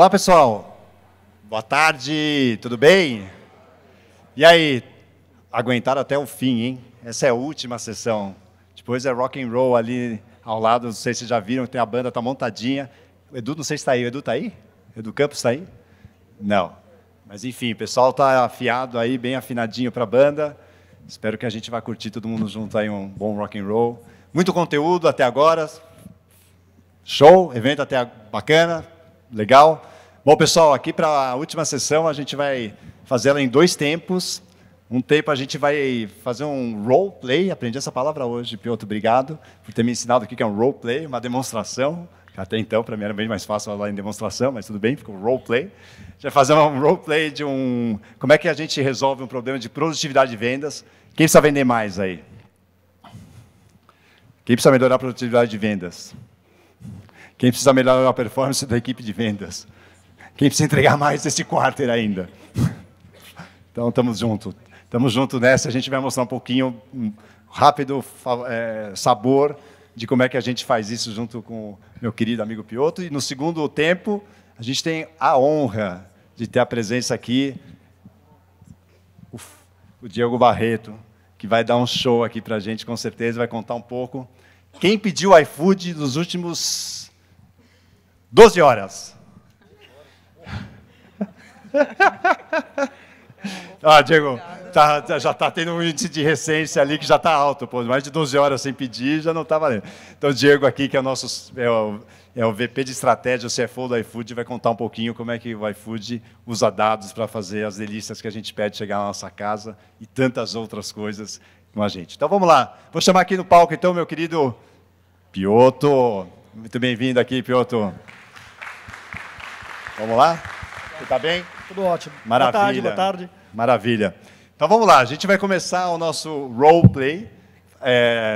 Olá, pessoal. Boa tarde, tudo bem? E aí, aguentaram até o fim, hein? Essa é a última sessão. Depois é rock and roll ali ao lado, não sei se vocês já viram, tem a banda, tá montadinha. O Edu, não sei se está aí. O Edu está aí? O Edu Campos está aí? Não. Mas, enfim, o pessoal está afiado aí, bem afinadinho para a banda. Espero que a gente vá curtir todo mundo junto aí, um bom rock and roll. Muito conteúdo até agora. Show, evento até bacana, legal. Bom, pessoal, aqui para a última sessão, a gente vai fazer ela em 2 tempos. Um tempo a gente vai fazer um role play, aprendi essa palavra hoje, Piotr, obrigado por ter me ensinado o que é um role play, uma demonstração. Até então, para mim era bem mais fácil falar em demonstração, mas tudo bem, ficou role play. A gente vai fazer um role play de como é que a gente resolve um problema de produtividade de vendas. Quem precisa vender mais aí? Quem precisa melhorar a produtividade de vendas? Quem precisa melhorar a performance da equipe de vendas? Quem precisa entregar mais desse quarter ainda? Então, estamos juntos. Estamos juntos nessa. A gente vai mostrar um pouquinho, rápido, sabor de como é que a gente faz isso junto com o meu querido amigo Piotr. E, no segundo tempo, a gente tem a honra de ter a presença aqui, o Diego Barreto, que vai dar um show aqui para a gente, com certeza, vai contar um pouco. Quem pediu iFood nos últimos 12 horas? Diego, já está tendo um índice de recência ali que já está alto, pô, mais de 12 horas sem pedir, já não está valendo. Então, o Diego aqui, que é o VP de estratégia, o CFO do iFood, vai contar um pouquinho como é que o iFood usa dados para fazer as delícias que a gente pede chegar na nossa casa e tantas outras coisas com a gente. Então, vamos lá. Vou chamar aqui no palco, então, meu querido Piotr. Muito bem-vindo aqui, Piotr. Vamos lá? Você está bem? Tudo ótimo. Maravilha. Boa tarde. Maravilha. Então, vamos lá. A gente vai começar o nosso roleplay,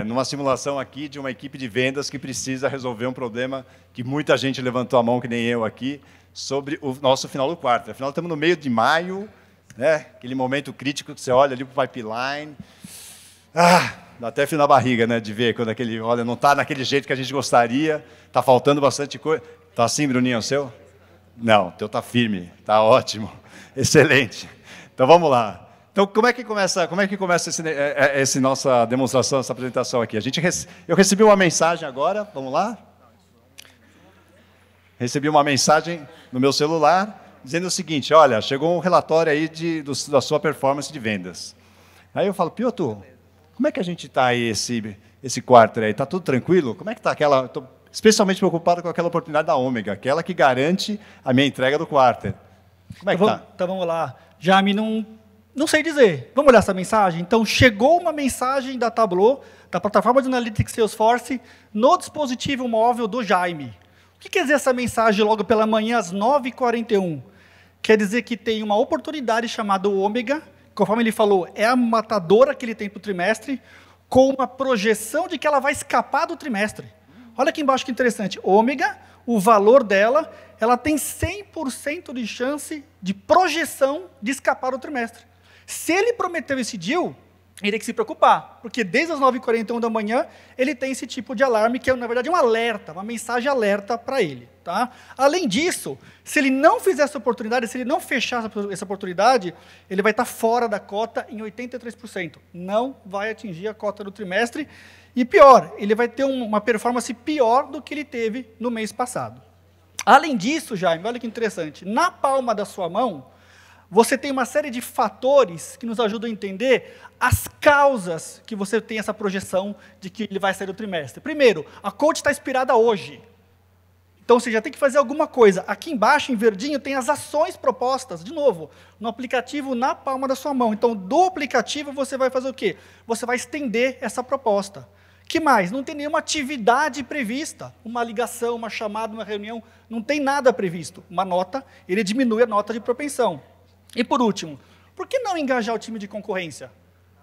numa simulação aqui de uma equipe de vendas que precisa resolver um problema que muita gente levantou a mão, que nem eu aqui, sobre o nosso final do quarto. Afinal, estamos no meio de maio, né? Aquele momento crítico que você olha ali para o pipeline. Dá até frio na barriga, né, de ver quando olha, não está naquele jeito que a gente gostaria, está faltando bastante coisa. Está assim, Bruninho, o seu? Não, o teu está firme, está ótimo, excelente. Então, vamos lá. Então, como é que começa essa nossa demonstração, essa apresentação aqui? Eu recebi uma mensagem agora, vamos lá? Recebi uma mensagem no meu celular, dizendo o seguinte, olha, chegou um relatório aí da sua performance de vendas. Aí eu falo, Piotr, como é que a gente está aí, esse quarto aí? Está tudo tranquilo? Como é que está aquela... Estou especialmente preocupado com aquela oportunidade da Ômega, aquela que garante a minha entrega do quarto. Como é que está? Então, vamos lá. Jaime, não sei dizer. Vamos olhar essa mensagem? Então, chegou uma mensagem da Tableau, da plataforma de Analytics Salesforce, no dispositivo móvel do Jaime. O que quer dizer essa mensagem logo pela manhã, às 9h41? Quer dizer que tem uma oportunidade chamada Ômega, conforme ele falou, é a matadora que ele tem para o trimestre, com uma projeção de que ela vai escapar do trimestre. Olha aqui embaixo que interessante. Ômega, o valor dela, ela tem 100% de chance de projeção de escapar do trimestre. Se ele prometeu esse deal, ele tem que se preocupar, porque desde as 9h41 da manhã, ele tem esse tipo de alarme, que é, na verdade, um alerta, uma mensagem alerta para ele. Tá? Além disso, se ele não fizer essa oportunidade, se ele não fechar essa oportunidade, ele vai estar fora da cota em 83%. Não vai atingir a cota do trimestre. E pior, ele vai ter uma performance pior do que ele teve no mês passado. Além disso, Jaime, olha que interessante, na palma da sua mão, você tem uma série de fatores que nos ajudam a entender as causas que você tem essa projeção de que ele vai sair do trimestre. Primeiro, a coach está expirada hoje. Então, você já tem que fazer alguma coisa. Aqui embaixo, em verdinho, tem as ações propostas, de novo, no aplicativo na palma da sua mão. Então, do aplicativo, você vai fazer o quê? Você vai estender essa proposta. Que mais? Não tem nenhuma atividade prevista. Uma ligação, uma chamada, uma reunião, não tem nada previsto. Uma nota, ele diminui a nota de propensão. E por último, por que não engajar o time de concorrência?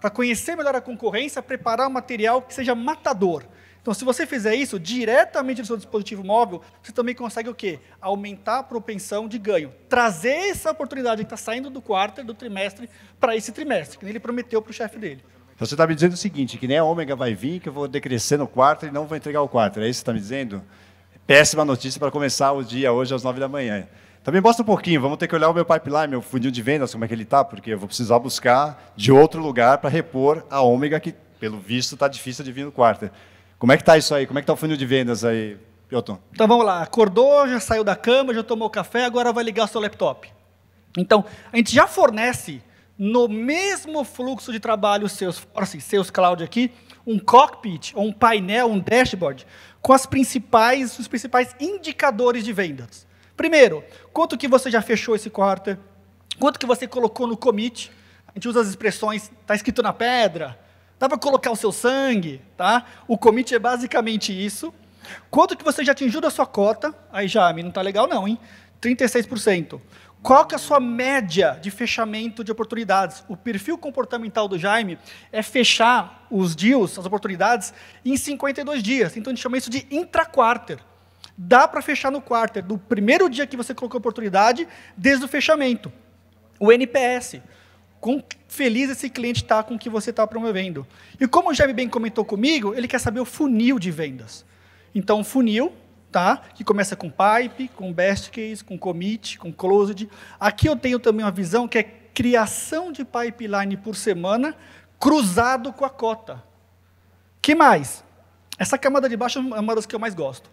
Para conhecer melhor a concorrência, preparar um material que seja matador. Então, se você fizer isso diretamente no seu dispositivo móvel, você também consegue o quê? Aumentar a propensão de ganho. Trazer essa oportunidade que está saindo do quarto, do trimestre, para esse trimestre, que ele prometeu para o chefe dele. Então, você está me dizendo o seguinte, que nem a Ômega vai vir, que eu vou decrescer no quarto e não vou entregar o quarto. É isso que você está me dizendo? Péssima notícia para começar o dia hoje às 9 da manhã. Também mostra um pouquinho, vamos ter que olhar o meu pipeline, meu funil de vendas, como é que ele está, porque eu vou precisar buscar de outro lugar para repor a ômega, que, pelo visto, está difícil de vir no quarter. Como é que está isso aí? Como é que está o funil de vendas aí, Piotr? Então vamos lá, acordou, já saiu da cama, já tomou café, agora vai ligar o seu laptop. Então, a gente já fornece, no mesmo fluxo de trabalho Salesforce, Sales Cloud aqui, um cockpit, ou um painel, um dashboard, com os principais indicadores de vendas. Primeiro, quanto que você já fechou esse quarter, quanto que você colocou no commit, a gente usa as expressões, está escrito na pedra, dá para colocar o seu sangue, tá? O commit é basicamente isso. Quanto que você já atingiu da sua cota, aí já, não está legal não, hein? 36%. Qual que é a sua média de fechamento de oportunidades? O perfil comportamental do Jaime é fechar os deals, as oportunidades, em 52 dias. Então, a gente chama isso de intra-quarter. Dá para fechar no quarter, do primeiro dia que você colocou a oportunidade, desde o fechamento. O NPS. Quão feliz esse cliente está com o que você está promovendo. E como o Jaime bem comentou comigo, ele quer saber o funil de vendas. Então, o funil, tá? Que começa com pipe, com best case, com commit, com closed. Aqui eu tenho também uma visão que é criação de pipeline por semana, cruzado com a cota. Que mais? Essa camada de baixo é uma das que eu mais gosto.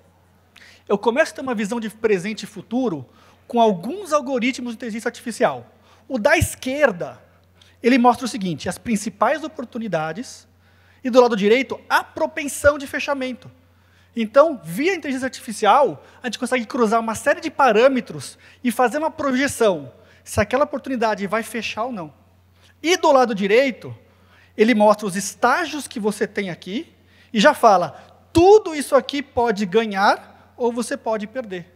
Eu começo a ter uma visão de presente e futuro com alguns algoritmos de inteligência artificial. O da esquerda, ele mostra o seguinte, as principais oportunidades, e do lado direito, a propensão de fechamento. Então, via inteligência artificial, a gente consegue cruzar uma série de parâmetros e fazer uma projeção, se aquela oportunidade vai fechar ou não. E do lado direito, ele mostra os estágios que você tem aqui, e já fala, tudo isso aqui pode ganhar, ou você pode perder.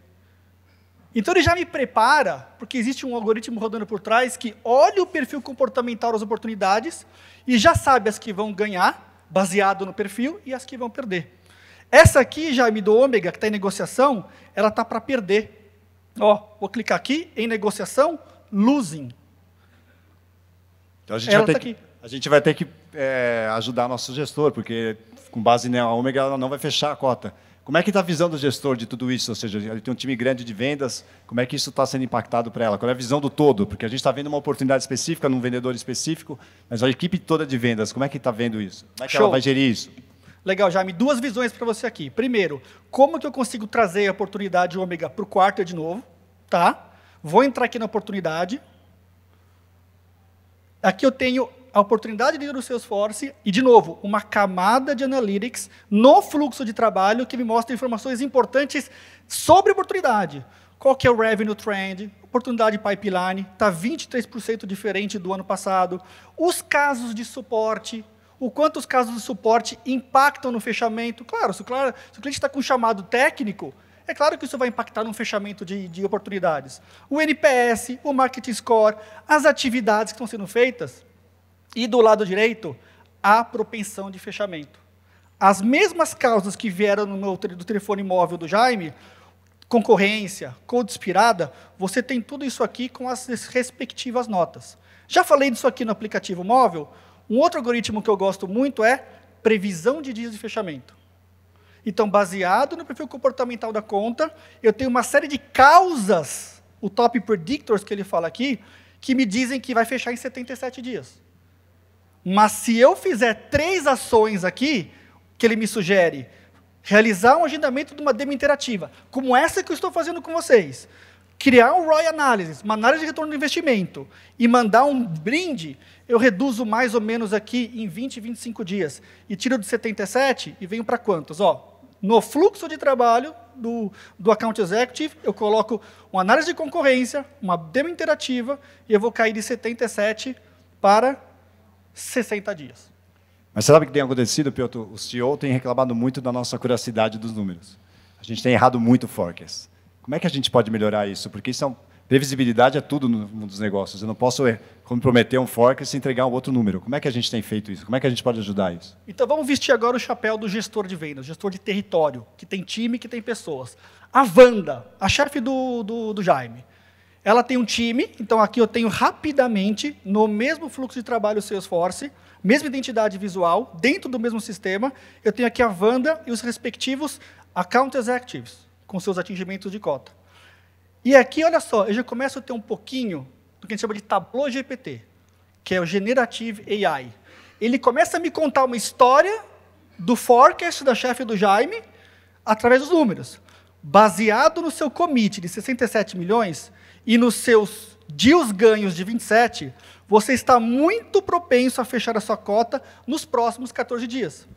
Então, ele já me prepara, porque existe um algoritmo rodando por trás que olha o perfil comportamental das oportunidades e já sabe as que vão ganhar, baseado no perfil, e as que vão perder. Essa aqui, Jaime, do ômega, que está em negociação, ela está para perder. Ó, vou clicar aqui, em negociação, losing. Então, a gente vai ter que ajudar nosso gestor, porque, com base na ômega, ela não vai fechar a cota. Como é que está a visão do gestor de tudo isso? Ou seja, ele tem um time grande de vendas, como é que isso está sendo impactado para ela? Qual é a visão do todo? Porque a gente está vendo uma oportunidade específica, num vendedor específico, mas a equipe toda de vendas, como é que está vendo isso? Como é que ela vai gerir isso? Legal, Jaime. Duas visões para você aqui. Primeiro, como que eu consigo trazer a oportunidade ômega para o quarter de novo? Tá? Vou entrar aqui na oportunidade. Aqui eu tenho a oportunidade de ir no Salesforce e, de novo, uma camada de analytics no fluxo de trabalho que me mostra informações importantes sobre a oportunidade. Qual que é o revenue trend, oportunidade pipeline, está 23% diferente do ano passado. Os casos de suporte, o quanto os casos de suporte impactam no fechamento. Claro, se o cliente está com um chamado técnico, é claro que isso vai impactar no fechamento de oportunidades. O NPS, o Market Score, as atividades que estão sendo feitas, e do lado direito, a propensão de fechamento. As mesmas causas que vieram do telefone móvel do Jaime, concorrência, code inspirada, você tem tudo isso aqui com as respectivas notas. Já falei disso aqui no aplicativo móvel. Um outro algoritmo que eu gosto muito é previsão de dias de fechamento. Então, baseado no perfil comportamental da conta, eu tenho uma série de causas, o top predictors que ele fala aqui, que me dizem que vai fechar em 77 dias. Mas se eu fizer 3 ações aqui, que ele me sugere, realizar um agendamento de uma demo interativa, como essa que eu estou fazendo com vocês, criar um ROI Analysis, uma análise de retorno do investimento, e mandar um brinde, eu reduzo mais ou menos aqui em 20, 25 dias, e tiro de 77 e venho para quantos? Ó, no fluxo de trabalho do Account Executive, eu coloco uma análise de concorrência, uma demo interativa, e eu vou cair de 77 para 60 dias. Mas você sabe o que tem acontecido, Piotr? O CEO tem reclamado muito da nossa curiosidade dos números. A gente tem errado muito o forecast. Como é que a gente pode melhorar isso? Porque previsibilidade é tudo no mundo dos negócios. Eu não posso comprometer um forecast e entregar um outro número. Como é que a gente tem feito isso? Como é que a gente pode ajudar isso? Então, vamos vestir agora o chapéu do gestor de vendas, gestor de território, que tem time, que tem pessoas. A Wanda, a chefe do Jaime, ela tem um time, então aqui eu tenho rapidamente, no mesmo fluxo de trabalho Salesforce, mesma identidade visual, dentro do mesmo sistema, eu tenho aqui a Wanda e os respectivos Account Executives, com seus atingimentos de cota. E aqui, olha só, eu já começo a ter um pouquinho do que a gente chama de Tableau GPT, que é o Generative AI. Ele começa a me contar uma história do forecast da chefe do Jaime através dos números. Baseado no seu commit de 67 milhões e nos seus deals ganhos de 27, você está muito propenso a fechar a sua cota nos próximos 14 dias.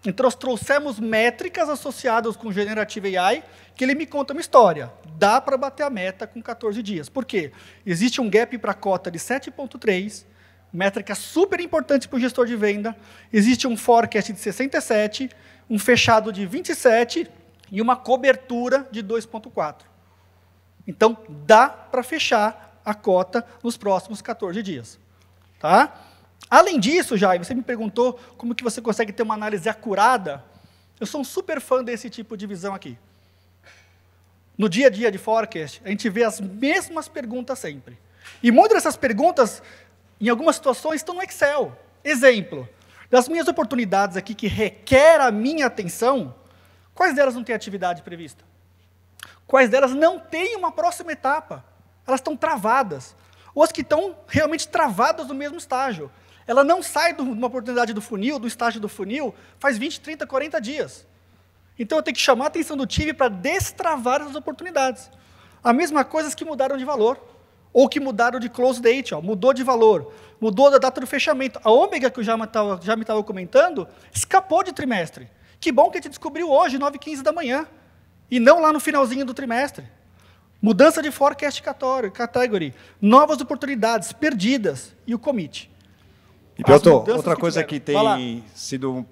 Então, nós trouxemos métricas associadas com o Generative AI, que ele me conta uma história. Dá para bater a meta com 14 dias. Por quê? Existe um gap para a cota de 7,3, métrica super importante para o gestor de venda. Existe um forecast de 67, um fechado de 27 e uma cobertura de 2,4. Então, dá para fechar a cota nos próximos 14 dias. Tá? Além disso, Jaime, você me perguntou como que você consegue ter uma análise acurada. Eu sou um super fã desse tipo de visão aqui. No dia a dia de forecast, a gente vê as mesmas perguntas sempre. E muitas dessas perguntas, em algumas situações, estão no Excel. Exemplo, das minhas oportunidades aqui que requer a minha atenção, quais delas não têm atividade prevista? Quais delas não têm uma próxima etapa? Elas estão travadas. Ou as que estão realmente travadas no mesmo estágio. Ela não sai de uma oportunidade do funil, do estágio do funil, faz 20, 30, 40 dias. Então, eu tenho que chamar a atenção do time para destravar as oportunidades. A mesma coisa as que mudaram de valor. Ou que mudaram de close date, ó, mudou de valor, mudou da data do fechamento. A Ômega, que eu já me estava comentando, escapou de trimestre. Que bom que a gente descobriu hoje, 9h15 da manhã, e não lá no finalzinho do trimestre. Mudança de forecast category, novas oportunidades perdidas e o commit. E, Piotr, outra coisa que tem sido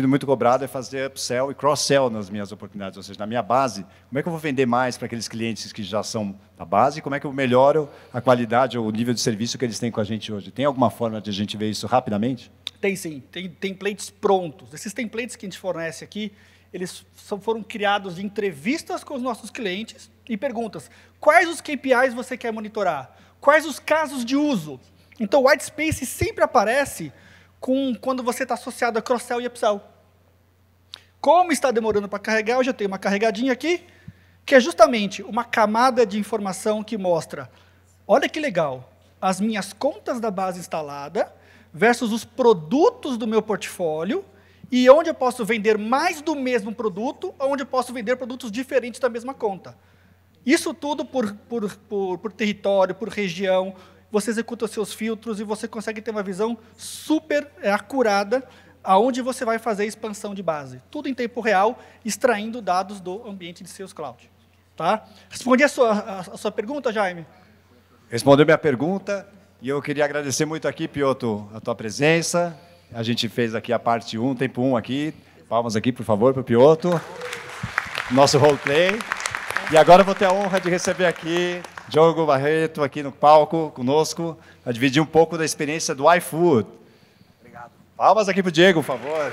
muito cobrado é fazer upsell e cross-sell nas minhas oportunidades, ou seja, na minha base, como é que eu vou vender mais para aqueles clientes que já são da base, como é que eu melhoro a qualidade ou o nível de serviço que eles têm com a gente hoje? Tem alguma forma de a gente ver isso rapidamente? Tem sim, tem templates prontos. Esses templates que a gente fornece aqui, eles foram criados de entrevistas com os nossos clientes e perguntas, quais os KPIs você quer monitorar? Quais os casos de uso? Então, o white space sempre aparece quando você está associado a cross-sell e upsell. Como está demorando para carregar, eu já tenho uma carregadinha aqui, que é justamente uma camada de informação que mostra, olha que legal, as minhas contas da base instalada versus os produtos do meu portfólio e onde eu posso vender mais do mesmo produto, onde eu posso vender produtos diferentes da mesma conta. Isso tudo por território, por região. Você executa os seus filtros e você consegue ter uma visão super acurada aonde você vai fazer a expansão de base. Tudo em tempo real, extraindo dados do ambiente de Sales Cloud. Tá? Respondi a sua pergunta, Jaime? Respondeu minha pergunta e eu queria agradecer muito aqui, Piotr, a tua presença. A gente fez aqui a parte 1, tempo 1 aqui. Palmas aqui, por favor, para o Piotr. Nosso roleplay. E agora eu vou ter a honra de receber aqui Diogo Barreto, aqui no palco, conosco, para dividir um pouco da experiência do iFood. Obrigado. Palmas aqui para o Diego, por favor.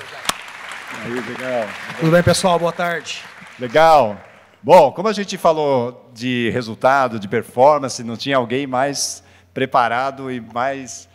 Aí, legal. Tudo bem, pessoal? Boa tarde. Legal. Bom, como a gente falou de resultado, de performance, não tinha alguém mais preparado e mais...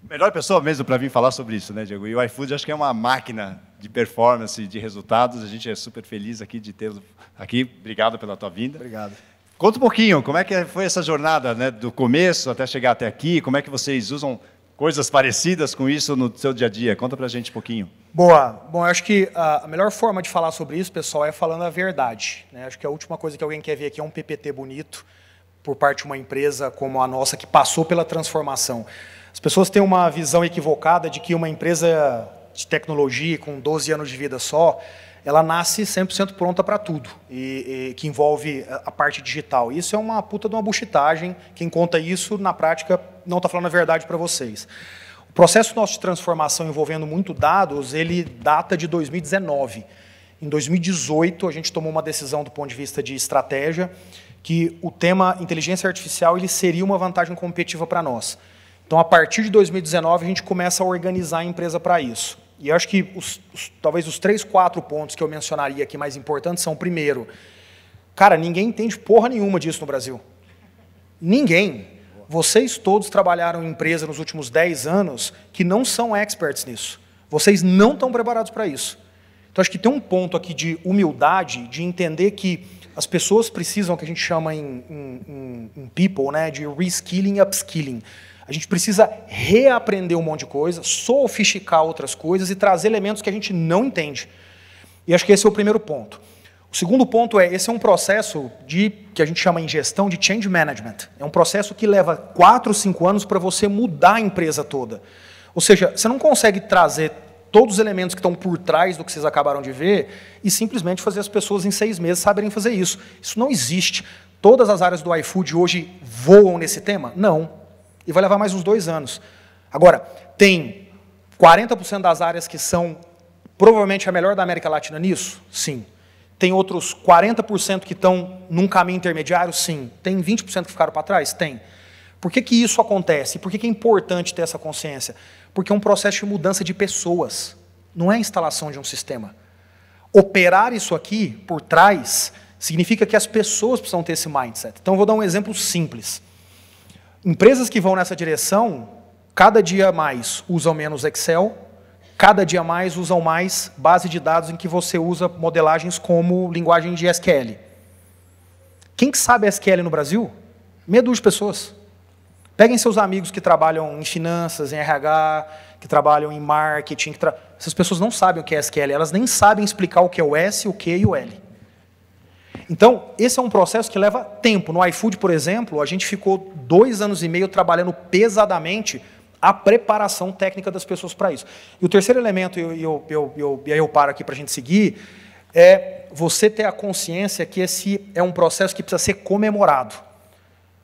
melhor pessoa mesmo para vir falar sobre isso, né, Diego? E o iFood acho que é uma máquina de performance, de resultados. A gente é super feliz aqui de tê-lo aqui. Obrigado pela tua vinda. Obrigado. Conta um pouquinho, como é que foi essa jornada, né, do começo até chegar até aqui? Como é que vocês usam coisas parecidas com isso no seu dia a dia? Conta pra gente um pouquinho. Boa. Bom, eu acho que a melhor forma de falar sobre isso, pessoal, é falando a verdade, né? Acho que a última coisa que alguém quer ver aqui é um PPT bonito por parte de uma empresa como a nossa, que passou pela transformação. As pessoas têm uma visão equivocada de que uma empresa de tecnologia com 12 anos de vida só, ela nasce 100% pronta para tudo, e que envolve a parte digital. Isso é uma puta de uma buchitagem. Quem conta isso, na prática, não está falando a verdade para vocês. O processo nosso de transformação envolvendo muito dados, ele data de 2019. Em 2018, a gente tomou uma decisão do ponto de vista de estratégia, que o tema inteligência artificial ele seria uma vantagem competitiva para nós. Então, a partir de 2019, a gente começa a organizar a empresa para isso. E eu acho que talvez os 3, 4 pontos que eu mencionaria aqui mais importantes são, primeiro, cara, ninguém entende porra nenhuma disso no Brasil. Ninguém. Vocês todos trabalharam em empresa nos últimos 10 anos que não são experts nisso. Vocês não estão preparados para isso. Então, acho que tem um ponto aqui de humildade, de entender que as pessoas precisam, que a gente chama em people, né, de reskilling e upskilling. A gente precisa reaprender um monte de coisa, sofisticar outras coisas e trazer elementos que a gente não entende. E acho que esse é o primeiro ponto. O segundo ponto esse é um processo que a gente chama em gestão de change management. É um processo que leva 4, 5 anos para você mudar a empresa toda. Ou seja, você não consegue trazer todos os elementos que estão por trás do que vocês acabaram de ver e simplesmente fazer as pessoas em 6 meses saberem fazer isso. Isso não existe. Todas as áreas do iFood hoje voam nesse tema? Não. E vai levar mais uns 2 anos. Agora, tem 40% das áreas que são provavelmente a melhor da América Latina nisso? Sim. Tem outros 40% que estão num caminho intermediário? Sim. Tem 20% que ficaram para trás? Tem. Por que isso acontece? Por que é importante ter essa consciência? Porque é um processo de mudança de pessoas, não é a instalação de um sistema. Operar isso aqui por trás significa que as pessoas precisam ter esse mindset. Então, eu vou dar um exemplo simples. Empresas que vão nessa direção, cada dia mais usam menos Excel, cada dia mais usam mais base de dados em que você usa modelagens como linguagem de SQL. Quem que sabe SQL no Brasil? Meia dúzia de pessoas. Peguem seus amigos que trabalham em finanças, em RH, que trabalham em marketing. Essas pessoas não sabem o que é SQL, elas nem sabem explicar o que é o S, o Q e o L. Então, esse é um processo que leva tempo. No iFood, por exemplo, a gente ficou 2 anos e meio trabalhando pesadamente a preparação técnica das pessoas para isso. E o terceiro elemento, e aí eu paro aqui para a gente seguir, é você ter a consciência que esse é um processo que precisa ser comemorado.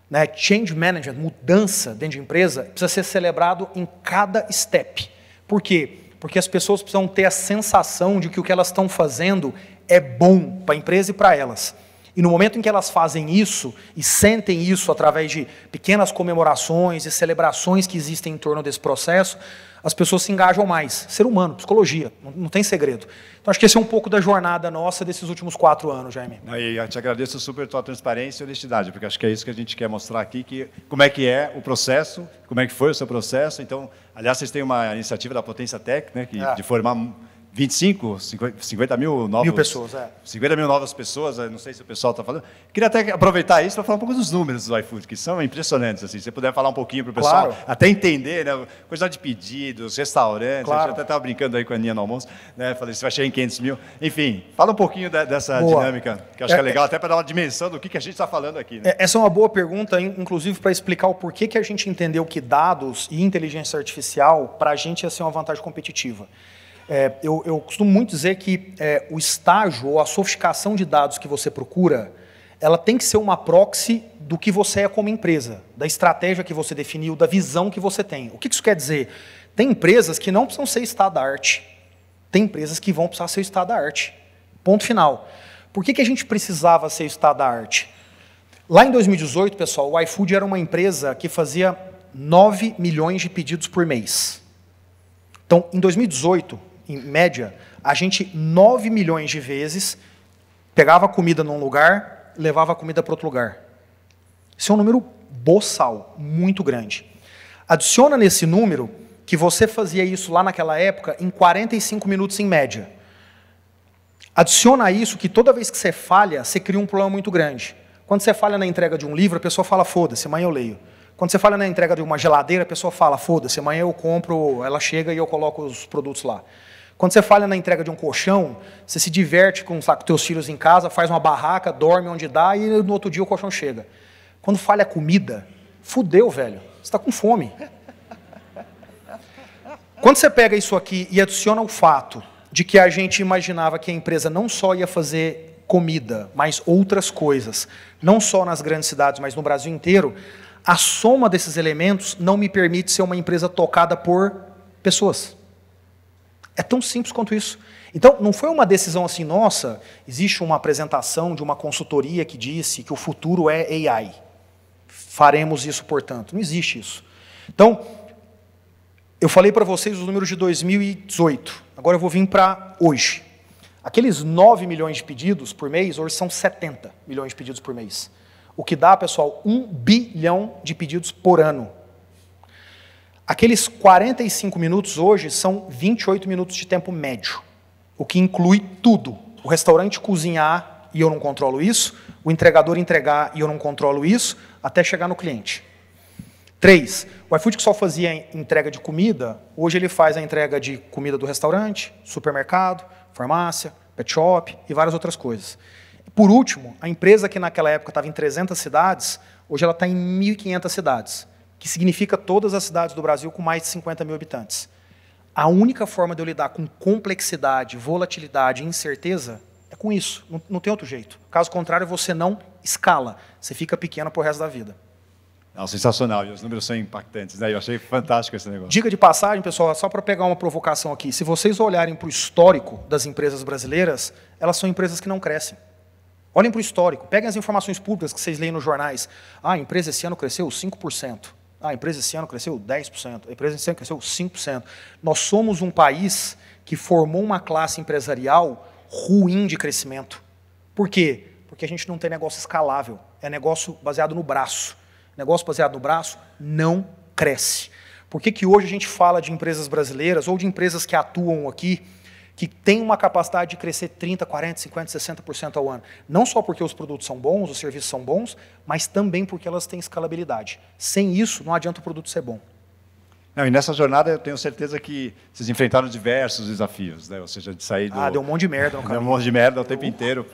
Né? Change management, mudança dentro de empresa, precisa ser celebrado em cada step. Por quê? Porque as pessoas precisam ter a sensação de que o que elas estão fazendo é bom para a empresa e para elas. E no momento em que elas fazem isso, e sentem isso através de pequenas comemorações e celebrações que existem em torno desse processo, as pessoas se engajam mais. Ser humano, psicologia, não tem segredo. Então, acho que esse é um pouco da jornada nossa desses últimos 4 anos, Jaime. E eu te agradeço super a tua transparência e honestidade, porque acho que é isso que a gente quer mostrar aqui, como é que é o processo, como é que foi o seu processo. Então, aliás, vocês têm uma iniciativa da Potência Tech, né, de formar 25, 50 mil novos... 1000 pessoas, 50 mil novas pessoas, não sei se o pessoal está falando. Queria até aproveitar isso para falar um pouco dos números do iFood, que são impressionantes. Assim. Se você puder falar um pouquinho para o pessoal, claro, até entender, né, quantidade de pedidos, restaurantes, claro. Eu até estava brincando aí com a Aninha no almoço, né, falei, você vai chegar em 500 mil. Enfim, fala um pouquinho dessa dinâmica, que eu acho que é legal, até para dar uma dimensão do que a gente está falando aqui. Né? Essa é uma boa pergunta, inclusive para explicar o porquê que a gente entendeu que dados e inteligência artificial, para a gente, ia ser uma vantagem competitiva. Eu costumo muito dizer que o estágio ou a sofisticação de dados que você procura, ela tem que ser uma proxy do que você é como empresa, da estratégia que você definiu, da visão que você tem. O que isso quer dizer? Tem empresas que não precisam ser estado da arte, tem empresas que vão precisar ser estado da arte. Ponto final. Por que a gente precisava ser estado da arte? Lá em 2018, pessoal, o iFood era uma empresa que fazia 9 milhões de pedidos por mês. Então, em 2018, em média, a gente 9 milhões de vezes pegava a comida num lugar, levava a comida para outro lugar. Isso é um número boçal, muito grande. Adiciona nesse número que você fazia isso lá naquela época em 45 minutos em média. Adiciona a isso que toda vez que você falha, você cria um problema muito grande. Quando você falha na entrega de um livro, a pessoa fala, foda-se, amanhã eu leio. Quando você falha na entrega de uma geladeira, a pessoa fala, foda-se, amanhã eu compro, ela chega e eu coloco os produtos lá. Quando você falha na entrega de um colchão, você se diverte com os teus filhos em casa, faz uma barraca, dorme onde dá e no outro dia o colchão chega. Quando falha a comida, fudeu, velho. Você está com fome. Quando você pega isso aqui e adiciona o fato de que a gente imaginava que a empresa não só ia fazer comida, mas outras coisas, não só nas grandes cidades, mas no Brasil inteiro, a soma desses elementos não me permite ser uma empresa tocada por pessoas. É tão simples quanto isso. Então, não foi uma decisão assim, nossa, existe uma apresentação de uma consultoria que disse que o futuro é AI. Faremos isso, portanto. Não existe isso. Então, eu falei para vocês os números de 2018. Agora eu vou vir para hoje. Aqueles 9 milhões de pedidos por mês, hoje são 70 milhões de pedidos por mês. O que dá, pessoal, 1 bilhão de pedidos por ano. Aqueles 45 minutos hoje são 28 minutos de tempo médio, o que inclui tudo. O restaurante cozinhar, e eu não controlo isso, o entregador entregar e eu não controlo isso, até chegar no cliente. 3, o iFood que só fazia entrega de comida, hoje ele faz a entrega de comida do restaurante, supermercado, farmácia, pet shop e várias outras coisas. Por último, a empresa que naquela época estava em 300 cidades, hoje ela está em 1.500 cidades, que significa todas as cidades do Brasil com mais de 50 mil habitantes. A única forma de eu lidar com complexidade, volatilidade e incerteza é com isso, não tem outro jeito. Caso contrário, você não escala, você fica pequeno para o resto da vida. Não, sensacional, e os números são impactantes, né? Eu achei fantástico esse negócio. Dica de passagem, pessoal, só para pegar uma provocação aqui, se vocês olharem para o histórico das empresas brasileiras, elas são empresas que não crescem. Olhem para o histórico, peguem as informações públicas que vocês leem nos jornais. Ah, a empresa esse ano cresceu 5%. Ah, a empresa esse ano cresceu 10%. A empresa esse ano cresceu 5%. Nós somos um país que formou uma classe empresarial ruim de crescimento. Por quê? Porque a gente não tem negócio escalável. É negócio baseado no braço. Negócio baseado no braço não cresce. Por que hoje a gente fala de empresas brasileiras ou de empresas que atuam aqui, que têm uma capacidade de crescer 30%, 40%, 50%, 60% ao ano? Não só porque os produtos são bons, os serviços são bons, mas também porque elas têm escalabilidade. Sem isso, não adianta o produto ser bom. Não, e nessa jornada eu tenho certeza que vocês enfrentaram diversos desafios, né? Ou seja, de sair do... deu um monte de merda no caminho. Deu um monte de merda o tempo inteiro.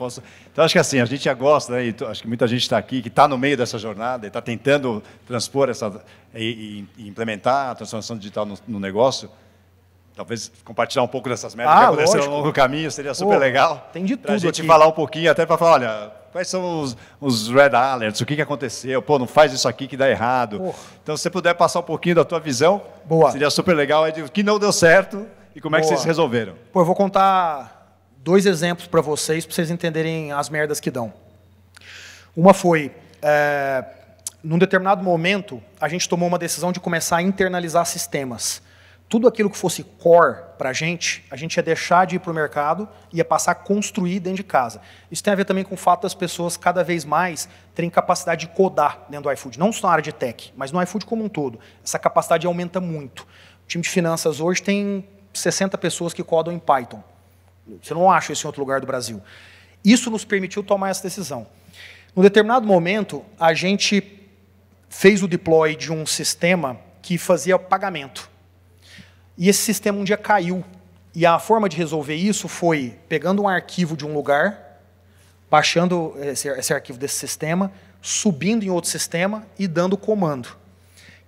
Então, acho que assim, a gente já gosta, né? E acho que muita gente está aqui, que está no meio dessa jornada e está tentando transpor e implementar a transformação digital no negócio. Talvez compartilhar um pouco dessas merdas que aconteceram ao longo do caminho, seria super legal. Tem de tudo a gente aqui. falar um pouquinho, até para falar, olha, quais são os red alerts, o que aconteceu, pô, não faz isso aqui que dá errado. Então, se você puder passar um pouquinho da tua visão, seria super legal, aí de o que não deu certo e como é que vocês resolveram. Pô, eu vou contar 2 exemplos para vocês entenderem as merdas que dão. Uma foi, num determinado momento, a gente tomou uma decisão de começar a internalizar sistemas. Tudo aquilo que fosse core para a gente ia deixar de ir para o mercado e ia passar a construir dentro de casa. Isso tem a ver também com o fato das pessoas cada vez mais terem capacidade de codar dentro do iFood. Não só na área de tech, mas no iFood como um todo. Essa capacidade aumenta muito. O time de finanças hoje tem 60 pessoas que codam em Python. Você não acha isso em outro lugar do Brasil. Isso nos permitiu tomar essa decisão. Num determinado momento, a gente fez o deploy de um sistema que fazia pagamento. E esse sistema um dia caiu. E a forma de resolver isso foi pegando um arquivo de um lugar, baixando esse arquivo desse sistema, subindo em outro sistema e dando comando.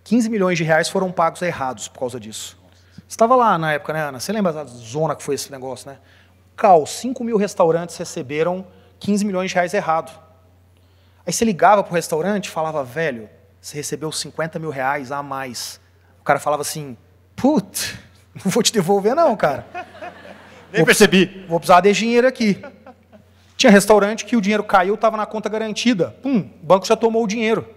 15 milhões de reais foram pagos errados por causa disso. Você estava lá na época, né, Ana? Você lembra da zona que foi esse negócio, né? Caos, 5 mil restaurantes receberam 15 milhões de reais errado. Aí você ligava para o restaurante e falava, velho, você recebeu 50 mil reais a mais. O cara falava assim, putz, não vou te devolver não, cara. Nem percebi. Vou precisar de dinheiro aqui. Tinha restaurante que o dinheiro caiu, estava na conta garantida. O banco já tomou o dinheiro.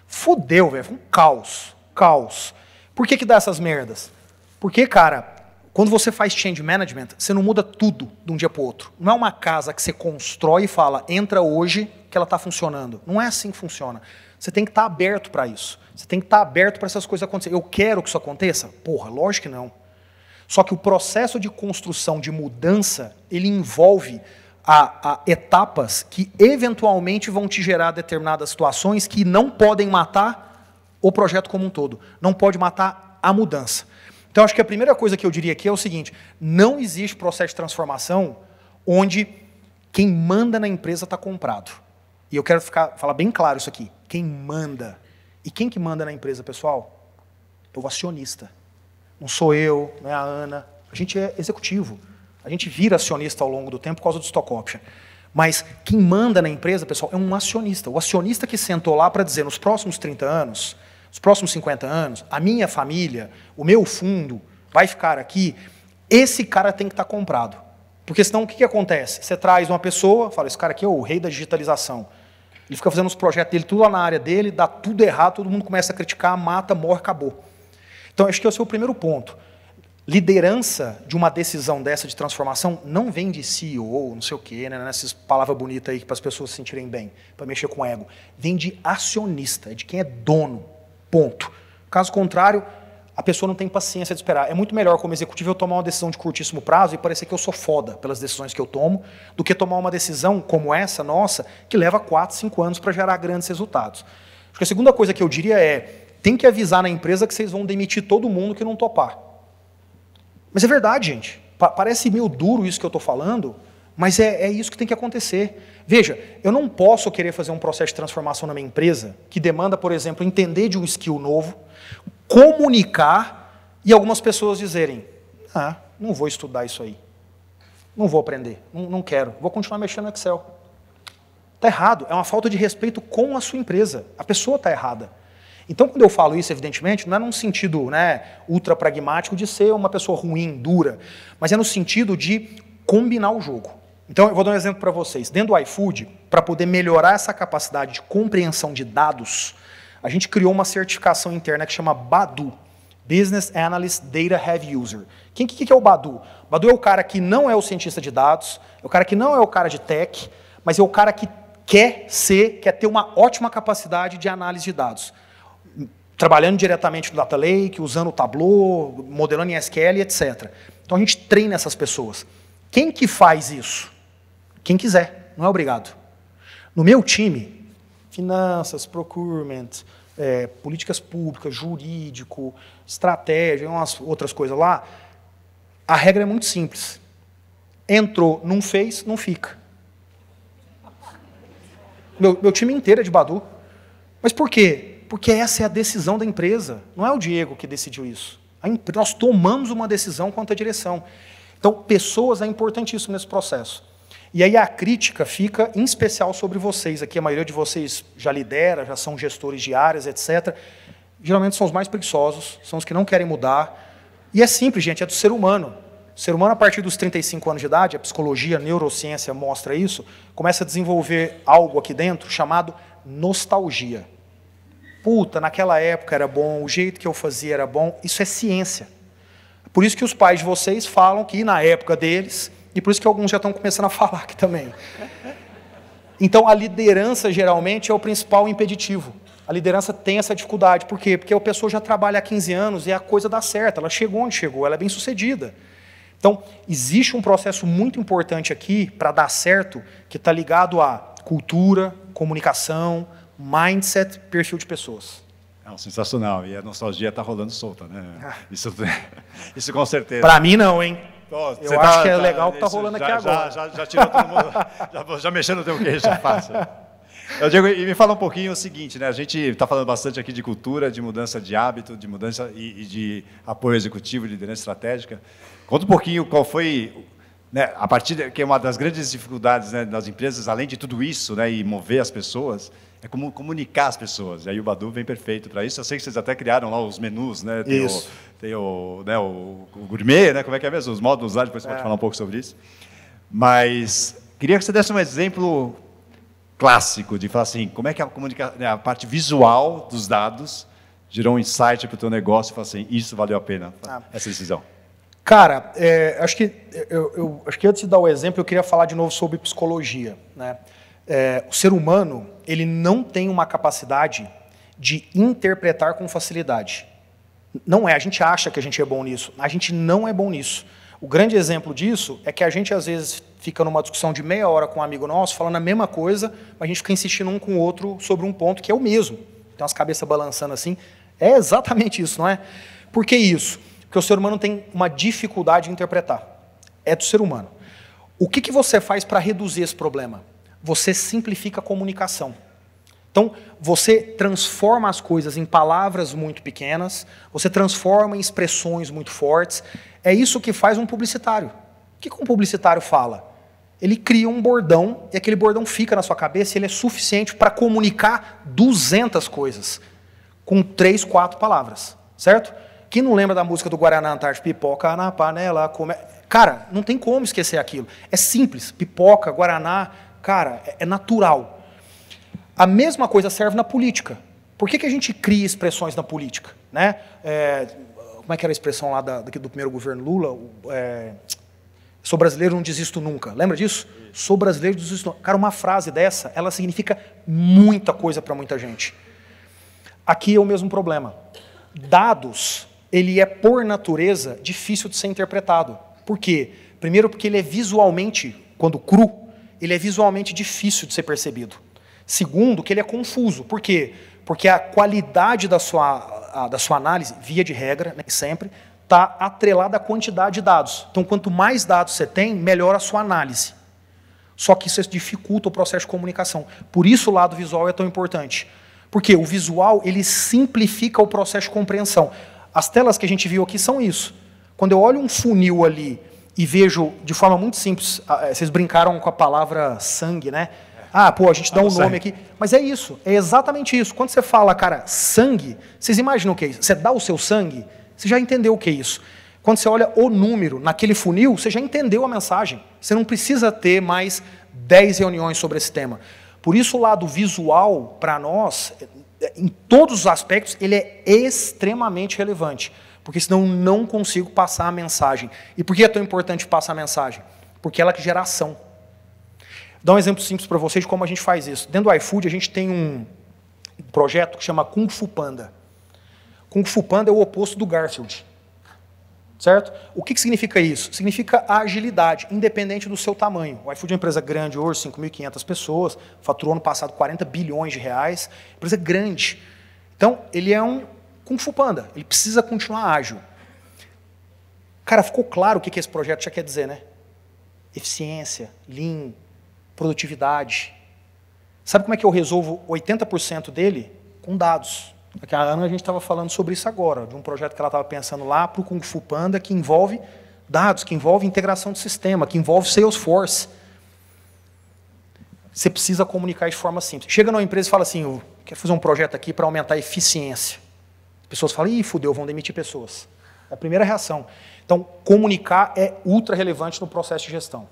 Fudeu, velho. Foi um caos. Caos. Por que dá essas merdas? Porque, cara, quando você faz change management, você não muda tudo de um dia para o outro. Não é uma casa que você constrói e fala, entra hoje que ela está funcionando. Não é assim que funciona. Você tem que estar aberto para isso. Você tem que estar aberto para essas coisas acontecerem. Eu quero que isso aconteça? Porra, lógico que não. Só que o processo de construção, de mudança, ele envolve etapas que eventualmente vão te gerar determinadas situações que não podem matar o projeto como um todo. Não pode matar a mudança. Então, acho que a primeira coisa que eu diria aqui é o seguinte, não existe processo de transformação onde quem manda na empresa está comprado. E eu quero falar bem claro isso aqui. Quem manda. E quem que manda na empresa, pessoal? É o acionista. Não sou eu, não é a Ana. A gente é executivo. A gente vira acionista ao longo do tempo por causa do stock option. Mas quem manda na empresa, pessoal, é um acionista. O acionista que sentou lá para dizer, nos próximos 30 anos, nos próximos 50 anos, a minha família, o meu fundo vai ficar aqui, esse cara tem que estar comprado. Porque senão o que acontece? Você traz uma pessoa, fala, esse cara aqui é o rei da digitalização. Ele fica fazendo os projetos dele, tudo lá na área dele, dá tudo errado, todo mundo começa a criticar, mata, morre, acabou. Então, acho que esse é o primeiro ponto. Liderança de uma decisão dessa de transformação não vem de CEO, não sei o quê, né, nessas palavras bonitas aí para as pessoas se sentirem bem, para mexer com o ego. Vem de acionista, é de quem é dono, ponto. Caso contrário, a pessoa não tem paciência de esperar. É muito melhor, como executivo, eu tomar uma decisão de curtíssimo prazo e parecer que eu sou foda pelas decisões que eu tomo, do que tomar uma decisão como essa nossa, que leva 4, 5 anos para gerar grandes resultados. Acho que a segunda coisa que eu diria é, tem que avisar na empresa que vocês vão demitir todo mundo que não topar. Mas é verdade, gente. Parece meio duro isso que eu estou falando, mas é isso que tem que acontecer. Veja, eu não posso querer fazer um processo de transformação na minha empresa que demanda, por exemplo, entender de um skill novo, comunicar e algumas pessoas dizerem, não vou estudar isso aí, não vou aprender, não quero, vou continuar mexendo no Excel. Está errado, é uma falta de respeito com a sua empresa, a pessoa está errada. Então, quando eu falo isso, evidentemente, não é num sentido ultra pragmático de ser uma pessoa ruim, dura, mas é no sentido de combinar o jogo. Então, eu vou dar um exemplo para vocês. Dentro do iFood, para poder melhorar essa capacidade de compreensão de dados, a gente criou uma certificação interna que chama BADU, Business Analyst Data Heavy User. O que é o BADU? BADU é o cara que não é o cientista de dados, é o cara que não é o cara de tech, mas é o cara que quer ter uma ótima capacidade de análise de dados. Trabalhando diretamente no Data Lake, usando o Tableau, modelando em SQL, etc. Então, a gente treina essas pessoas. Quem que faz isso? Quem quiser, não é obrigado. No meu time, finanças, procurement, políticas públicas, jurídico, estratégia, umas outras coisas lá, a regra é muito simples. Entrou, não fez, não fica. Meu time inteiro é de Badu. Mas por quê? Porque essa é a decisão da empresa. Não é o Diego que decidiu isso. Nós tomamos uma decisão quanto à direção. Então, pessoas é importantíssimo nesse processo. E aí a crítica fica, em especial, sobre vocês. Aqui a maioria de vocês já lidera, já são gestores de áreas, etc. Geralmente são os mais preguiçosos, são os que não querem mudar. E é simples, gente, é do ser humano. O ser humano, a partir dos 35 anos de idade, a psicologia, a neurociência mostra isso, começa a desenvolver algo aqui dentro chamado nostalgia. Puta, naquela época era bom, o jeito que eu fazia era bom. Isso é ciência. Por isso que os pais de vocês falam que na época deles, e por isso que alguns já estão começando a falar aqui também. Então, a liderança, geralmente, é o principal impeditivo. A liderança tem essa dificuldade. Por quê? Porque a pessoa já trabalha há 15 anos e a coisa dá certo. Ela chegou onde chegou, ela é bem-sucedida. Então, existe um processo muito importante aqui para dar certo, que está ligado a cultura, comunicação, mindset, perfil de pessoas. É sensacional. E a nostalgia está rolando solta, né? Isso com certeza. Para mim não, hein? Eu acho que é legal o que está rolando aqui agora. Já tirou todo mundo, já mexendo no teu queixo, fácil. Diego, e me fala um pouquinho o seguinte, né? A gente está falando bastante aqui de cultura, de mudança de hábito, de mudança e de apoio executivo, de liderança estratégica. Conta um pouquinho qual foi, né, a partir que é uma das grandes dificuldades, né, das empresas, além de tudo isso, né, e mover as pessoas, é como comunicar as pessoas. E aí o Badu vem perfeito para isso. Eu sei que vocês até criaram lá os menus, né? Tem o gourmet, né? Como é que é mesmo? Os módulos lá, depois você pode falar um pouco sobre isso. Mas queria que você desse um exemplo clássico de falar assim, como é que a parte visual dos dados gerou um insight para o teu negócio e falar assim, isso valeu a pena, essa decisão. Cara, acho que antes de dar o exemplo, eu queria falar de novo sobre psicologia, né? O ser humano, ele não tem uma capacidade de interpretar com facilidade. Não é, a gente acha que a gente é bom nisso, a gente não é bom nisso. O grande exemplo disso é que a gente, às vezes, fica numa discussão de meia hora com um amigo nosso, falando a mesma coisa, mas a gente fica insistindo um com o outro sobre um ponto que é o mesmo. Tem umas cabeças balançando assim. É exatamente isso, não é? Por que isso? Porque o ser humano tem uma dificuldade de interpretar. É do ser humano. O que você faz para reduzir esse problema? Você simplifica a comunicação. Então, você transforma as coisas em palavras muito pequenas, você transforma em expressões muito fortes. É isso que faz um publicitário. O que um publicitário fala? Ele cria um bordão, e aquele bordão fica na sua cabeça, e ele é suficiente para comunicar 200 coisas, com 3, 4 palavras, certo? Quem não lembra da música do Guaraná Antártica? Pipoca na panela, come... Cara, não tem como esquecer aquilo. É simples, pipoca, Guaraná, cara, é natural. A mesma coisa serve na política. Por que a gente cria expressões na política? Né? Como é que era a expressão lá do primeiro governo Lula? Sou brasileiro, não desisto nunca. Lembra disso? Isso. Sou brasileiro, não desisto nunca. Cara, uma frase dessa, ela significa muita coisa para muita gente. Aqui é o mesmo problema. Dados ele é, por natureza, difícil de ser interpretado. Por quê? Primeiro porque ele é visualmente, quando cru, ele é visualmente difícil de ser percebido. Segundo, que ele é confuso. Por quê? Porque a qualidade da sua análise, via de regra, nem sempre, está atrelada à quantidade de dados. Então, quanto mais dados você tem, melhor a sua análise. Só que isso dificulta o processo de comunicação. Por isso o lado visual é tão importante. Porque o visual, ele simplifica o processo de compreensão. As telas que a gente viu aqui são isso. Quando eu olho um funil ali e vejo de forma muito simples, vocês brincaram com a palavra sangue, né? Ah, pô, a gente dá um nome aqui. Mas é isso, é exatamente isso. Quando você fala, cara, sangue, vocês imaginam o que é isso? Você dá o seu sangue, você já entendeu o que é isso. Quando você olha o número naquele funil, você já entendeu a mensagem. Você não precisa ter mais 10 reuniões sobre esse tema. Por isso o lado visual, para nós, em todos os aspectos, ele é extremamente relevante. Porque senão eu não consigo passar a mensagem. E por que é tão importante passar a mensagem? Porque ela que gera ação. Vou dar um exemplo simples para vocês de como a gente faz isso. Dentro do iFood, a gente tem um projeto que chama Kung Fu Panda. Kung Fu Panda é o oposto do Garfield. Certo? O que significa isso? Significa a agilidade, independente do seu tamanho. O iFood é uma empresa grande hoje, 5.500 pessoas, faturou ano passado 40 bilhões de reais, empresa grande. Então, ele é um Kung Fu Panda, ele precisa continuar ágil. Cara, ficou claro o que esse projeto já quer dizer, né? Eficiência, Lean, produtividade. Sabe como é que eu resolvo 80% dele? Com dados. Aqui a Ana, a gente estava falando sobre isso agora, de um projeto que ela estava pensando lá para o Kung Fu Panda, que envolve dados, que envolve integração de sistema, que envolve Salesforce. Você precisa comunicar de forma simples. Chega numa empresa e fala assim, eu quero fazer um projeto aqui para aumentar a eficiência. As pessoas falam, ih, fudeu, vão demitir pessoas. É a primeira reação. Então, comunicar é ultra relevante no processo de gestão.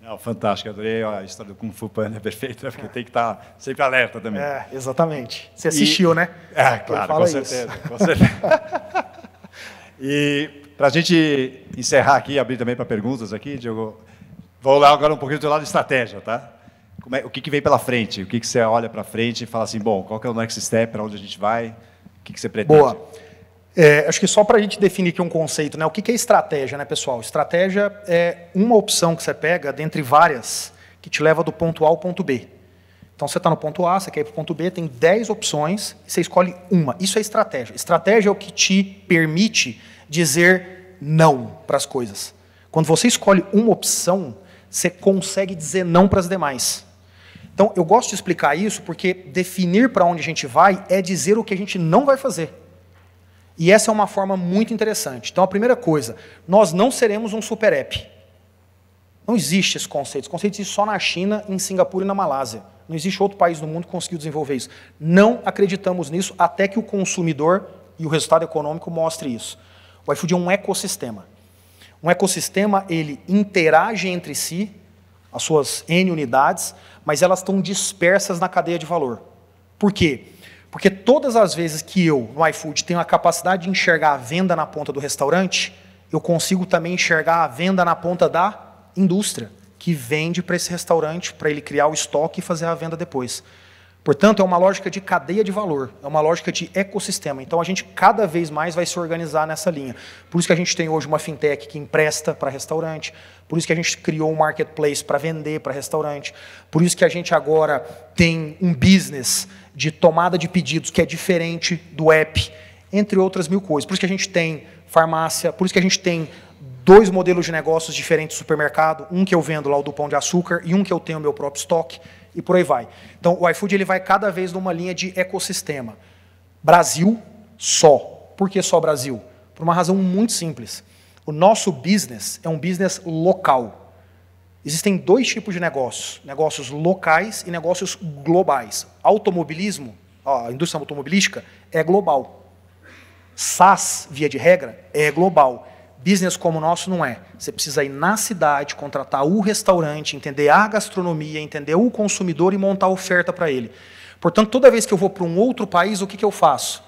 Não, fantástico, adorei a história do Kung Fu Panda, é perfeita, porque tem que estar sempre alerta também. É, exatamente. Você assistiu, né? É, claro, com certeza. Com certeza. E para a gente encerrar aqui, abrir também para perguntas aqui, Diogo, vou lá agora um pouquinho do teu lado de estratégia, tá? O que vem pela frente? O que você olha para frente e fala assim, bom, qual que é o next step, para onde a gente vai? O que você pretende? Boa. Acho que só para a gente definir aqui um conceito, né? O que é estratégia, né, pessoal? Estratégia é uma opção que você pega dentre várias que te leva do ponto A ao ponto B. Então, você está no ponto A, você quer ir para o ponto B, tem 10 opções, e você escolhe uma. Isso é estratégia. Estratégia é o que te permite dizer não para as coisas. Quando você escolhe uma opção, você consegue dizer não para as demais. Então, eu gosto de explicar isso porque definir para onde a gente vai é dizer o que a gente não vai fazer. E essa é uma forma muito interessante. Então, a primeira coisa, nós não seremos um super app. Não existe esse conceito. Esse conceito existe só na China, em Singapura e na Malásia. Não existe outro país no mundo que conseguiu desenvolver isso. Não acreditamos nisso até que o consumidor e o resultado econômico mostre isso. O iFood é um ecossistema. Um ecossistema, ele interage entre si, as suas N unidades, mas elas estão dispersas na cadeia de valor. Por quê? Porque todas as vezes que eu, no iFood, tenho a capacidade de enxergar a venda na ponta do restaurante, eu consigo também enxergar a venda na ponta da indústria, que vende para esse restaurante, para ele criar o estoque e fazer a venda depois. Portanto, é uma lógica de cadeia de valor, é uma lógica de ecossistema. Então, a gente cada vez mais vai se organizar nessa linha. Por isso que a gente tem hoje uma fintech que empresta para restaurante, por isso que a gente criou um marketplace para vender para restaurante, por isso que a gente agora tem um business de tomada de pedidos que é diferente do app, entre outras mil coisas. Por isso que a gente tem farmácia, por isso que a gente tem 2 modelos de negócios diferentes do supermercado, um que eu vendo lá o do Pão de Açúcar e um que eu tenho o meu próprio estoque, e por aí vai. Então, o iFood ele vai cada vez numa linha de ecossistema. Brasil só. Por que só Brasil? Por uma razão muito simples. O nosso business é um business local. Existem 2 tipos de negócios. Negócios locais e negócios globais. Automobilismo, a indústria automobilística, é global. SaaS, via de regra, é global. Business como o nosso não é. Você precisa ir na cidade, contratar o restaurante, entender a gastronomia, entender o consumidor e montar a oferta para ele. Portanto, toda vez que eu vou para um outro país, o que eu faço?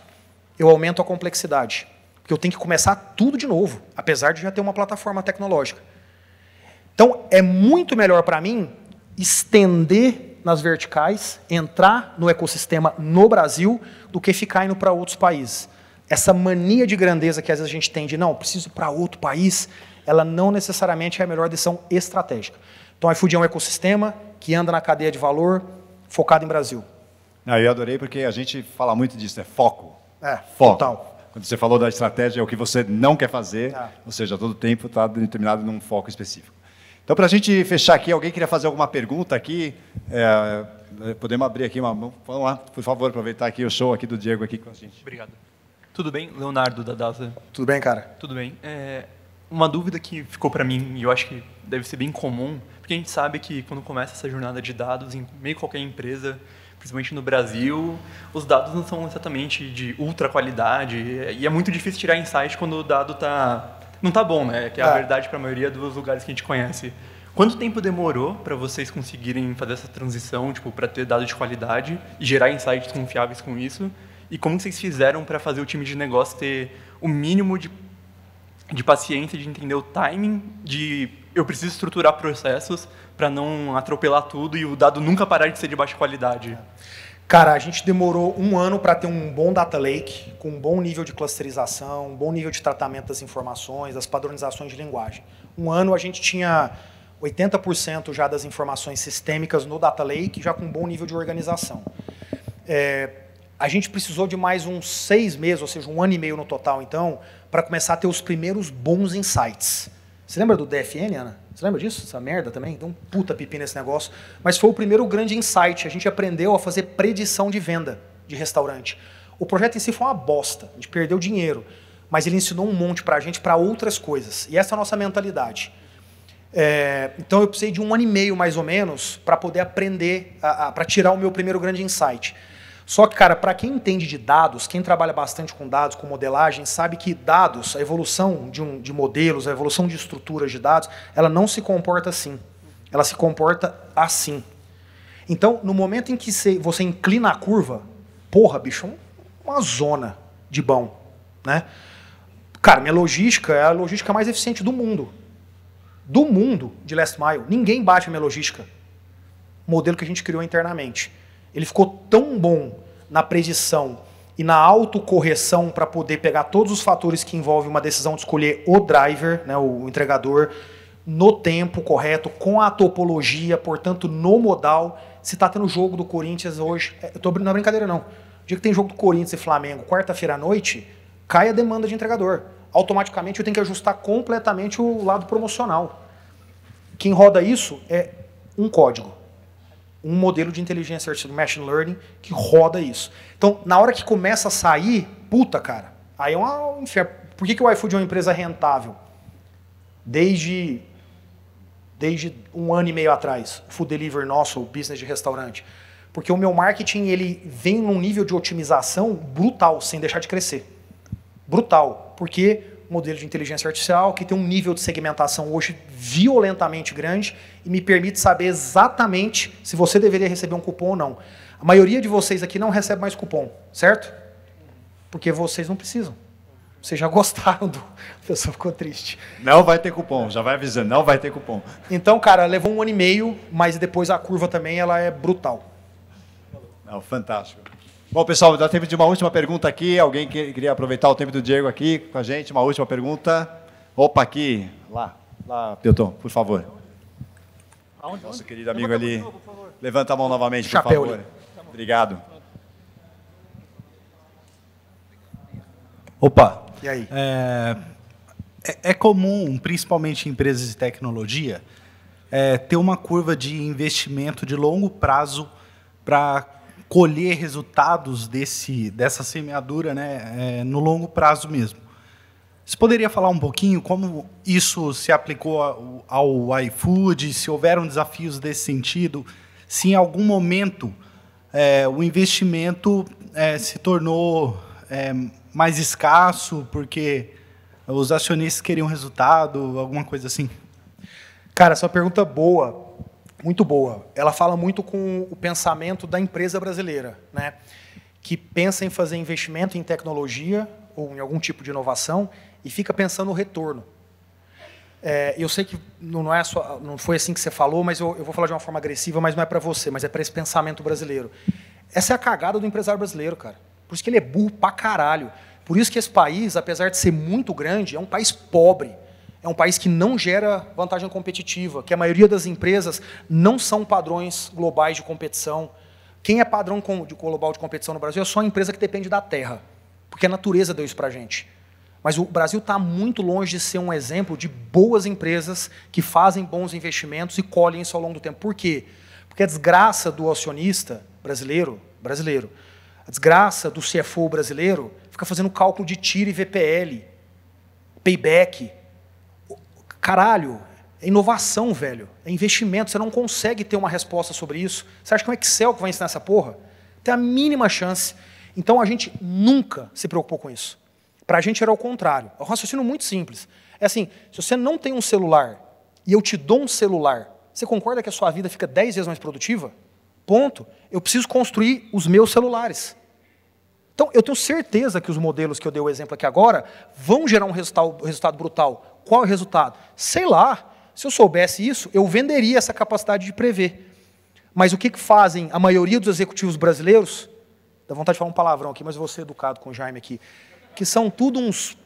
Eu aumento a complexidade. Porque eu tenho que começar tudo de novo, apesar de já ter uma plataforma tecnológica. Então, é muito melhor para mim estender nas verticais, entrar no ecossistema no Brasil, do que ficar indo para outros países. essa mania de grandeza que às vezes a gente tem de, não, preciso ir para outro país, ela não necessariamente é a melhor decisão estratégica. Então, o iFood é um ecossistema que anda na cadeia de valor, focado em Brasil. Não, eu adorei porque a gente fala muito disso, né? Foco. Foco. Total. Quando você falou da estratégia, é o que você não quer fazer, ou seja, todo o tempo está determinado num foco específico. Então, para a gente fechar aqui, alguém queria fazer alguma pergunta aqui? Podemos abrir aqui uma mão? Vamos lá, por favor, aproveitar aqui o show aqui do Diego aqui com a gente. Obrigado. Tudo bem? Leonardo, da DASA. Tudo bem, cara? Tudo bem. Uma dúvida que ficou para mim, e eu acho que deve ser bem comum, porque a gente sabe que quando começa essa jornada de dados em meio qualquer empresa, principalmente no Brasil, os dados não são exatamente de ultra qualidade, e é muito difícil tirar insight quando o dado não está bom, né? Que é a verdade para a maioria dos lugares que a gente conhece. Quanto tempo demorou para vocês conseguirem fazer essa transição, tipo, para ter dados de qualidade e gerar insights confiáveis com isso? E como vocês fizeram para fazer o time de negócio ter o mínimo de paciência, de entender o timing, de eu preciso estruturar processos para não atropelar tudo e o dado nunca parar de ser de baixa qualidade? Cara, a gente demorou 1 ano para ter um bom data lake, com um bom nível de clusterização, um bom nível de tratamento das informações, das padronizações de linguagem. 1 ano a gente tinha 80% já das informações sistêmicas no data lake, já com um bom nível de organização. A gente precisou de mais uns 6 meses, ou seja, 1 ano e meio no total, então, para começar a ter os primeiros bons insights. Você lembra do DFN, Ana? Você lembra disso? Essa merda também? Deu um puta pipi nesse negócio. Mas foi o primeiro grande insight. A gente aprendeu a fazer predição de venda de restaurante. O projeto em si foi uma bosta. A gente perdeu dinheiro. Mas ele ensinou um monte para a gente para outras coisas. E essa é a nossa mentalidade. Então eu precisei de 1 ano e meio, mais ou menos, para poder aprender, para tirar o meu primeiro grande insight. Só que, cara, para quem entende de dados, quem trabalha bastante com dados, com modelagem, sabe que dados, a evolução de modelos, a evolução de estruturas de dados, ela não se comporta assim. Ela se comporta assim. Então, no momento em que você inclina a curva, porra, bicho, uma zona de bom, né? Cara, minha logística é a logística mais eficiente do mundo. Do mundo, de last mile. Ninguém bate a minha logística. Modelo que a gente criou internamente. Ele ficou tão bom na predição e na autocorreção para poder pegar todos os fatores que envolvem uma decisão de escolher o driver, né, o entregador, no tempo correto, com a topologia, portanto, no modal. Se está tendo jogo do Corinthians hoje, não é brincadeira não. O dia que tem jogo do Corinthians e Flamengo, quarta-feira à noite, cai a demanda de entregador. Automaticamente eu tenho que ajustar completamente o lado promocional. Quem roda isso é um código. Um modelo de inteligência artificial, machine learning, que roda isso. Então, na hora que começa a sair, puta, cara, aí é um inferno. Por que o iFood é uma empresa rentável? Desde 1 ano e meio atrás, o Food Delivery nosso, o business de restaurante. Porque o meu marketing ele vem num nível de otimização brutal, sem deixar de crescer. Brutal. Porque modelo de inteligência artificial que tem um nível de segmentação hoje violentamente grande e me permite saber exatamente se você deveria receber um cupom ou não. A maioria de vocês aqui não recebe mais cupom, certo? Porque vocês não precisam. Vocês já gostaram do... A pessoa ficou triste. Não vai ter cupom, já vai avisando, não vai ter cupom. Então, cara, levou 1 ano e meio, mas depois a curva também ela é brutal. Não, fantástico. Bom, pessoal, dá tempo de uma última pergunta aqui. Alguém queria aproveitar o tempo do Diego aqui com a gente? Uma última pergunta. Opa, aqui. Lá, Pilton, por favor. Nosso querido amigo ali. Levanta a mão novamente, por favor. Obrigado. Opa. E aí? É comum, principalmente em empresas de tecnologia, ter uma curva de investimento de longo prazo para colher resultados dessa semeadura, né, no longo prazo mesmo. Você poderia falar um pouquinho como isso se aplicou ao iFood, se houveram desafios desse sentido, se em algum momento o investimento se tornou mais escasso porque os acionistas queriam resultado, alguma coisa assim? Cara, essa é uma pergunta boa. Muito boa. Ela fala muito com o pensamento da empresa brasileira, né? Que pensa em fazer investimento em tecnologia ou em algum tipo de inovação e fica pensando no retorno. Eu sei que não foi assim que você falou, mas eu vou falar de uma forma agressiva, mas não é para você, mas é para esse pensamento brasileiro. Essa é a cagada do empresário brasileiro, cara. Por isso que ele é burro pra caralho. Por isso que esse país, apesar de ser muito grande, é um país pobre. É um país que não gera vantagem competitiva, que a maioria das empresas não são padrões globais de competição. Quem é padrão global de competição no Brasil é só a empresa que depende da terra, porque a natureza deu isso para a gente. Mas o Brasil está muito longe de ser um exemplo de boas empresas que fazem bons investimentos e colhem isso ao longo do tempo. Por quê? Porque a desgraça do acionista brasileiro, a desgraça do CFO brasileiro, fica fazendo cálculo de TIR e VPL, payback. Caralho, é inovação, velho. É investimento. Você não consegue ter uma resposta sobre isso. Você acha que é um Excel que vai ensinar essa porra? Tem a mínima chance. Então, a gente nunca se preocupou com isso. Para a gente era o contrário. É um raciocínio muito simples. É assim, se você não tem um celular e eu te dou um celular, você concorda que a sua vida fica 10 vezes mais produtiva? Ponto. Eu preciso construir os meus celulares. Então, eu tenho certeza que os modelos que eu dei o exemplo aqui agora vão gerar um resultado brutal. Qual é o resultado? Sei lá. Se eu soubesse isso, eu venderia essa capacidade de prever. Mas o que fazem a maioria dos executivos brasileiros? Dá vontade de falar um palavrão aqui, mas eu vou ser educado com o Jaime aqui. Que são tudo uns... O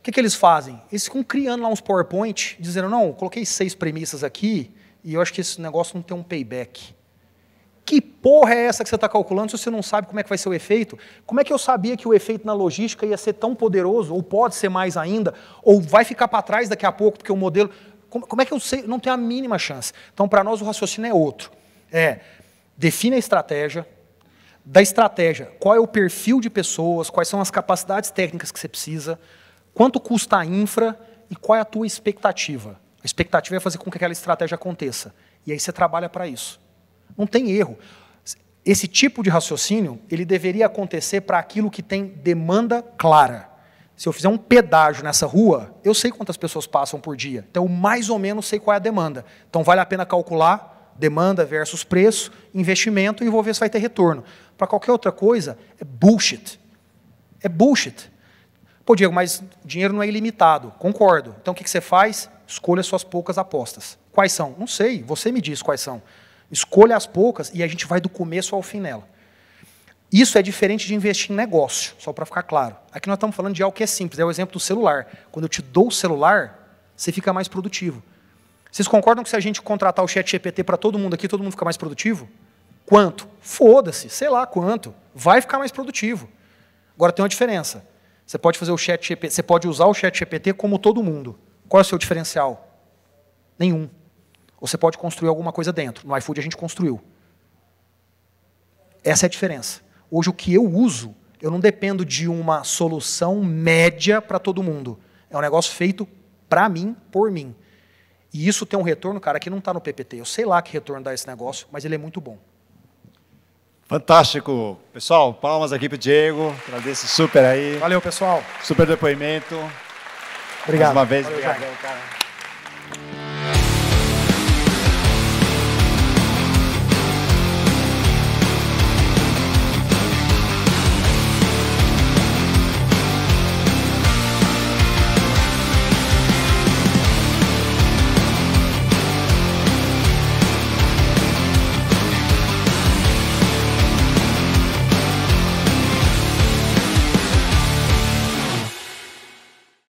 que eles fazem? Eles ficam criando lá uns PowerPoint, dizendo, não, eu coloquei 6 premissas aqui e eu acho que esse negócio não tem um payback. Que porra é essa que você está calculando se você não sabe como é que vai ser o efeito? Como é que eu sabia que o efeito na logística ia ser tão poderoso, ou pode ser mais ainda, ou vai ficar para trás daqui a pouco, porque o modelo... Como é que eu sei? Não tem a mínima chance. Então, para nós, o raciocínio é outro. Define a estratégia. Da estratégia, qual é o perfil de pessoas, quais são as capacidades técnicas que você precisa, quanto custa a infra e qual é a tua expectativa. A expectativa é fazer com que aquela estratégia aconteça. E aí você trabalha para isso. Não tem erro. Esse tipo de raciocínio, ele deveria acontecer para aquilo que tem demanda clara. Se eu fizer um pedágio nessa rua, eu sei quantas pessoas passam por dia. Então, eu mais ou menos sei qual é a demanda. Então, vale a pena calcular demanda versus preço, investimento, e vou ver se vai ter retorno. Para qualquer outra coisa, é bullshit. É bullshit. Pô, Diego, mas o dinheiro não é ilimitado. Concordo. Então, o que você faz? Escolha suas poucas apostas. Quais são? Não sei. Você me diz quais são. Escolha as poucas e a gente vai do começo ao fim nela. Isso é diferente de investir em negócio, só para ficar claro. Aqui nós estamos falando de algo que é simples, é o exemplo do celular. Quando eu te dou o celular, você fica mais produtivo. Vocês concordam que se a gente contratar o ChatGPT para todo mundo aqui, todo mundo fica mais produtivo? Quanto? Foda-se, sei lá quanto. Vai ficar mais produtivo. Agora tem uma diferença. Você pode fazer o ChatGPT, você pode usar o ChatGPT como todo mundo. Qual é o seu diferencial? Nenhum. Ou você pode construir alguma coisa dentro. No iFood a gente construiu. Essa é a diferença. Hoje o que eu uso, eu não dependo de uma solução média para todo mundo. É um negócio feito para mim, por mim. E isso tem um retorno, cara, que não está no PPT. Eu sei lá que retorno dá esse negócio, mas ele é muito bom. Fantástico. Pessoal, palmas aqui para o Diego. Agradeço super aí. Valeu, pessoal. Super depoimento. Obrigado. Mais uma vez, valeu, obrigado, cara.